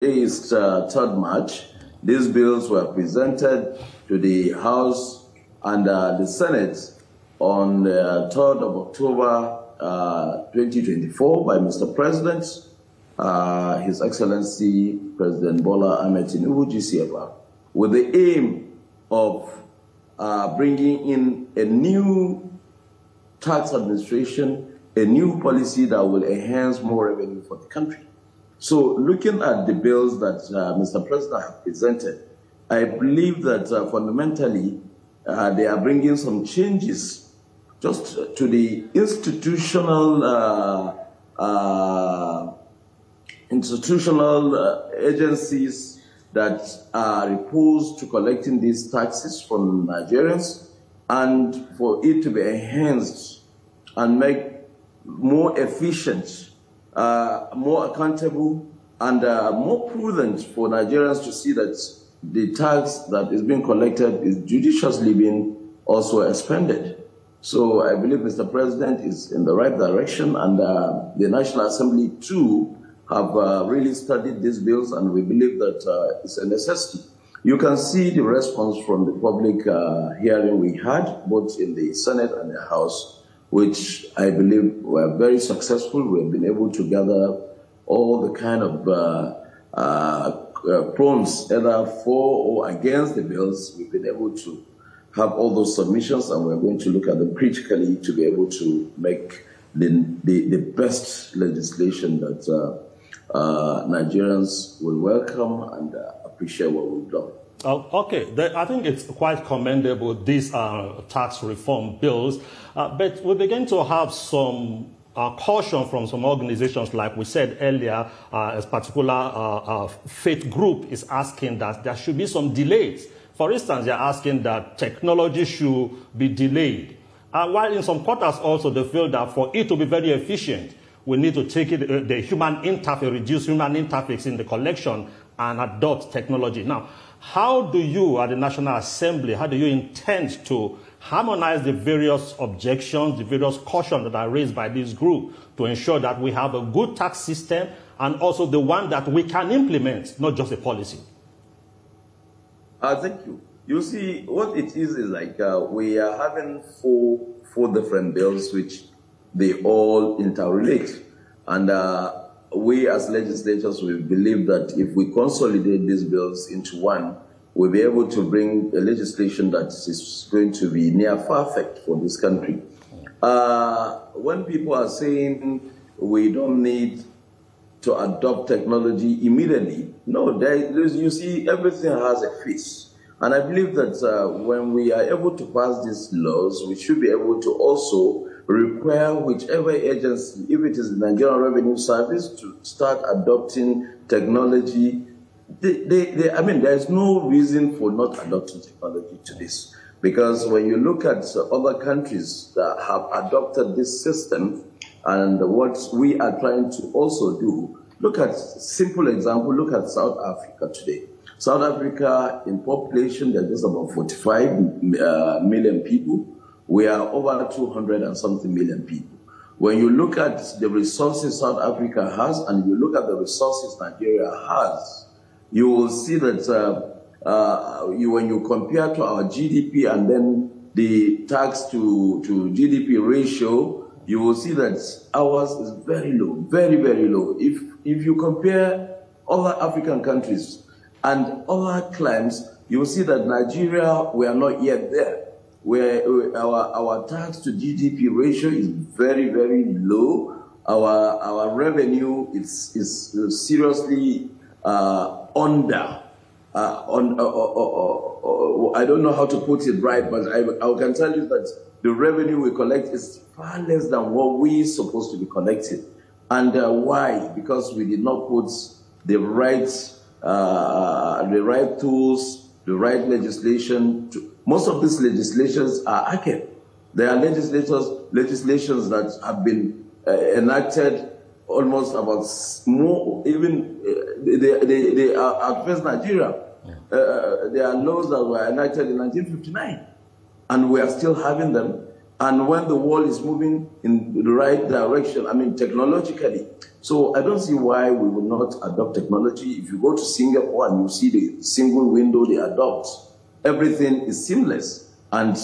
is 3rd March. These bills were presented to the House and the Senate on 3rd of October 2024 by Mr. President, His Excellency President Bola Ahmed Tinubu, GCFR, with the aim of bringing in a new tax administration, a new policy that will enhance more revenue for the country. So looking at the bills that Mr. President has presented, I believe that fundamentally they are bringing some changes just to the institutional agencies that are opposed to collecting these taxes from Nigerians, and for it to be enhanced and make more efficient, more accountable, and more prudent for Nigerians to see that the tax that is being collected is judiciously being also expended. So I believe Mr. President is in the right direction, and the National Assembly too have really studied these bills, and we believe that it's a necessity. You can see the response from the public hearing we had, both in the Senate and the House, which I believe were very successful. We have been able to gather all the kind of prompts, either for or against the bills. We've been able to have all those submissions, and we're going to look at them critically to be able to make the best legislation that Nigerians will welcome and appreciate what we've done. Okay, I think it's quite commendable, these tax reform bills, but we begin to have some caution from some organizations, like we said earlier. A particular faith group is asking that there should be some delays. For instance, they're asking that technology should be delayed. While in some quarters also they feel that for it to be very efficient, we need to take it, the human interface, reduce human interface in the collection and adopt technology. Now, how do you, at the National Assembly, how do you intend to harmonize the various objections, the various cautions that are raised by this group to ensure that we have a good tax system and also the one that we can implement, not just a policy? Thank you. You see, what it is like we are having four different bills which they all interrelate. And we as legislators, we believe that if we consolidate these bills into one, we'll be able to bring a legislation that is going to be near perfect for this country. When people are saying we don't need to adopt technology immediately, no, you see, everything has a phase. And I believe that when we are able to pass these laws, we should be able to also require whichever agency, if it is the Nigerian Revenue Service, to start adopting technology. I mean, there is no reason for not adopting technology to this. Because when you look at other countries that have adopted this system and what we are trying to also do, look at simple example, look at South Africa today. South Africa, in population, there's just about 45 million people. We are over 200 and something million people. When you look at the resources South Africa has and you look at the resources Nigeria has, you will see that when you compare to our GDP and then the tax to GDP ratio, you will see that ours is very low, very, very low. If you compare other African countries and other climes, you will see that Nigeria, we are not yet there. Where our tax to GDP ratio is very, very low. Our revenue is seriously under. I don't know how to put it right, but I can tell you that the revenue we collect is far less than what we're supposed to be collecting. And why? Because we did not put the right tools, the right legislation. Most of these legislations are archaic. There are legislations that have been enacted almost about more, even they are advanced Nigeria. There are laws that were enacted in 1959, and we are still having them. and when the world is moving in the right direction, I mean, technologically. So I don't see why we will not adopt technology. If you go to Singapore and you see the single window they adopt, everything is seamless, and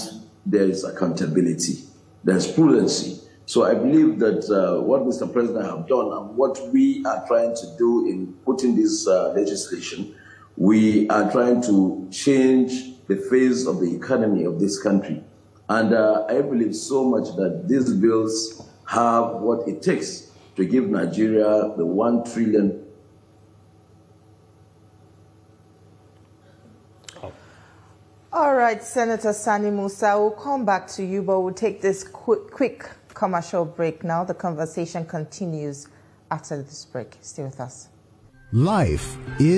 there is accountability, there's prudency. So I believe that what Mr. President have done and what we are trying to do in putting this legislation, we are trying to change the face of the economy of this country. And I believe so much that these bills have what it takes to give Nigeria the 1 trillion. All right, Senator Sani Musa, we'll come back to you, but we'll take this quick commercial break now. The conversation continues after this break. Stay with us. Life is